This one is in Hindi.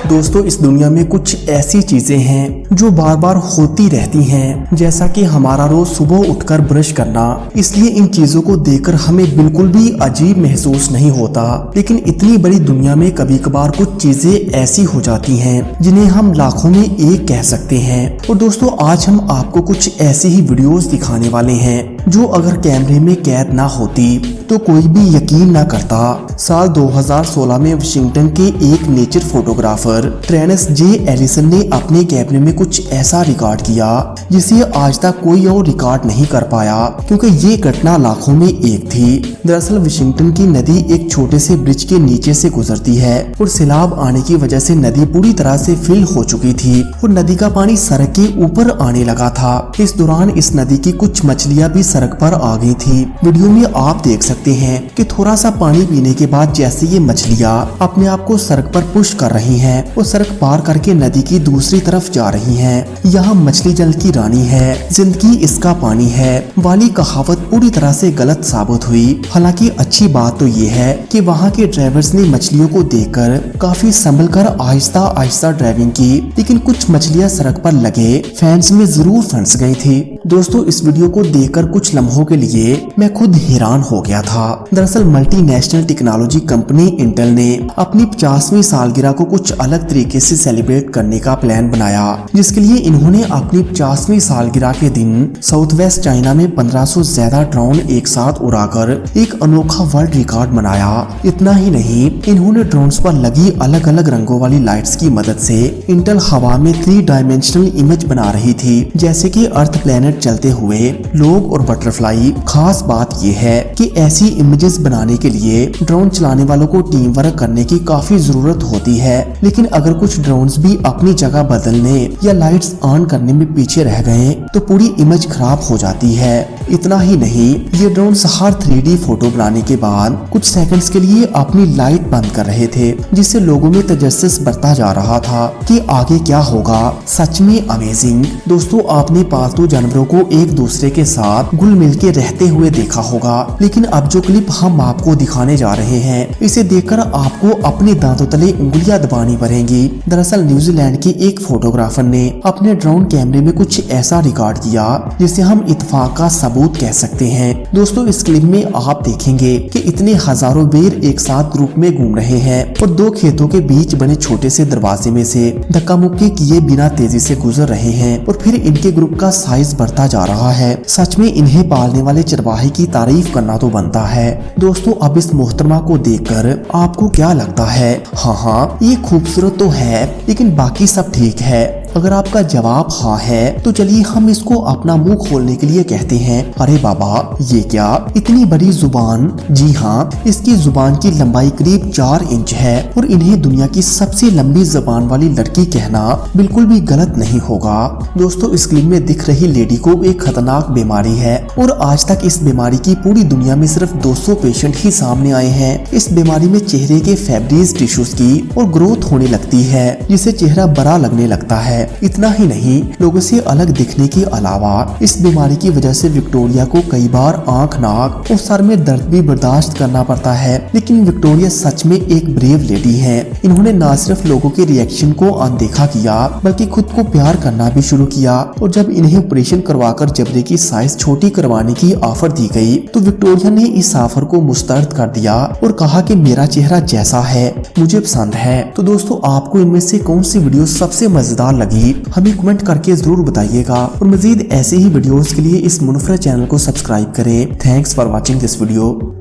दोस्तों इस दुनिया में कुछ ऐसी चीजें हैं जो बार बार होती रहती हैं, जैसा कि हमारा रोज सुबह उठकर ब्रश करना। इसलिए इन चीजों को देखकर हमें बिल्कुल भी अजीब महसूस नहीं होता, लेकिन इतनी बड़ी दुनिया में कभी कभार कुछ चीजें ऐसी हो जाती हैं जिन्हें हम लाखों में एक कह सकते हैं। और दोस्तों आज हम आपको कुछ ऐसी ही वीडियोस दिखाने वाले हैं जो अगर कैमरे में कैद ना होती तो कोई भी यकीन ना करता। साल 2016 में वाशिंगटन के एक नेचर फोटोग्राफर ट्रेनेस जे एलिसन ने अपने कैमरे में कुछ ऐसा रिकॉर्ड किया जिसे आज तक कोई और रिकॉर्ड नहीं कर पाया, क्योंकि ये घटना लाखों में एक थी। दरअसल वाशिंगटन की नदी एक छोटे से ब्रिज के नीचे से गुजरती है और सैलाब आने की वजह से नदी पूरी तरह से फिल हो चुकी थी और नदी का पानी सड़क के ऊपर आने लगा था। इस दौरान इस नदी की कुछ मछलियां भी सड़क पर आ गई थी। वीडियो में आप देख सकते हैं कि थोड़ा सा पानी पीने के बाद जैसे ये मछलियां अपने आप को सड़क पर पुश कर रही हैं और सड़क पार करके नदी की दूसरी तरफ जा रही हैं। यहाँ मछली जल की रानी है, जिंदगी इसका पानी है वाली कहावत पूरी तरह से गलत साबित हुई। हालांकि अच्छी बात तो ये है कि वहाँ के ड्राइवर्स ने मछलियों को देखकर काफी संभल कर आहिस्ता आहिस्ता ड्राइविंग की, लेकिन कुछ मछलियाँ सड़क पर लगे फेंस में जरूर फंस गई थी। दोस्तों इस वीडियो को देखकर कुछ लम्हों के लिए मैं खुद हैरान हो गया था। दरअसल मल्टीनेशनल टेक्नोलॉजी कंपनी इंटेल ने अपनी 50वीं सालगिरह को कुछ अलग तरीके से सेलिब्रेट करने का प्लान बनाया, जिसके लिए इन्होंने अपनी 50वीं सालगिरह के दिन साउथ वेस्ट चाइना में 1500 से ज्यादा ड्रोन एक साथ उड़ाकर एक अनोखा वर्ल्ड रिकॉर्ड बनाया। इतना ही नहीं, इन्होंने ड्रोन्स पर लगी अलग अलग रंगों वाली लाइट्स की मदद से इंटेल हवा में 3 डायमेंशनल इमेज बना रही थी, जैसे कि अर्थ प्लेनेट चलते हुए लोग और बटरफ्लाई। खास बात यह है कि ऐसी इमेजेस बनाने के लिए ड्रोन चलाने वालों को टीम वर्क करने की काफी जरूरत होती है, लेकिन अगर कुछ ड्रोन्स भी अपनी जगह बदलने या लाइट्स ऑन करने में पीछे रह गए तो पूरी इमेज खराब हो जाती है। इतना ही नहीं, ये ड्रोन्स हर 3D फोटो बनाने के बाद कुछ सेकंड्स के लिए अपनी लाइट बंद कर रहे थे, जिससे लोगों में तजस्सुस बढ़ता जा रहा था कि आगे क्या होगा। सच में अमेजिंग। दोस्तों आपने पालतू जानवरों को एक दूसरे के साथ घुल मिल के रहते हुए देखा होगा, लेकिन अब जो क्लिप हम आपको दिखाने जा रहे हैं इसे देखकर आपको अपने दांतों तले उंगलियां दबानी पड़ेंगी। दरअसल न्यूजीलैंड के एक फोटोग्राफर ने अपने ड्रोन कैमरे में कुछ ऐसा रिकॉर्ड किया जिसे हम इत्तेफाक का सबूत कह सकते हैं। दोस्तों इस क्लिप में आप देखेंगे कि इतने हजारों बेर एक साथ ग्रुप में घूम रहे हैं और 2 खेतों के बीच बने छोटे से दरवाजे में से धक्का मुक्की किए बिना तेजी से गुजर रहे हैं और फिर इनके ग्रुप का साइज बढ़ता जा रहा है। सच में इन्हें पालने वाले चरवाहे की तारीफ करना तो बनता है। दोस्तों अब इस मोहतरमा को देखकर आपको क्या लगता है? हाँ ये खूबसूरत तो है, लेकिन बाकी सब ठीक है। अगर आपका जवाब हाँ है तो चलिए हम इसको अपना मुंह खोलने के लिए कहते हैं। अरे बाबा ये क्या, इतनी बड़ी जुबान? जी हाँ, इसकी जुबान की लंबाई करीब 4 इंच है और इन्हें दुनिया की सबसे लंबी जुबान वाली लड़की कहना बिल्कुल भी गलत नहीं होगा। दोस्तों इस क्लिप में दिख रही लेडी को एक खतरनाक बीमारी है और आज तक इस बीमारी की पूरी दुनिया में सिर्फ 200 पेशेंट ही सामने आए हैं। इस बीमारी में चेहरे के फैब्रिज टिश्यूज की और ग्रोथ होने लगती है, जिससे चेहरा बड़ा लगने लगता है। इतना ही नहीं, लोगों से अलग दिखने के अलावा इस बीमारी की वजह से विक्टोरिया को कई बार आंख, नाक और सर में दर्द भी बर्दाश्त करना पड़ता है। लेकिन विक्टोरिया सच में एक ब्रेव लेडी है। इन्होंने न सिर्फ लोगों के रिएक्शन को अनदेखा किया बल्कि खुद को प्यार करना भी शुरू किया। और जब इन्हें ऑपरेशन करवाकर जबड़े की साइज छोटी करवाने की ऑफर दी गई तो विक्टोरिया ने इस ऑफर को मुस्तरद कर दिया और कहा कि मेरा चेहरा जैसा है मुझे पसंद है। तो दोस्तों आपको इनमें से कौन सी वीडियो सबसे मजेदार लगी हमें कमेंट करके जरूर बताइएगा और मजीद ऐसे ही वीडियोस के लिए इस मुनफरद चैनल को सब्सक्राइब करें। Thanks for watching this video.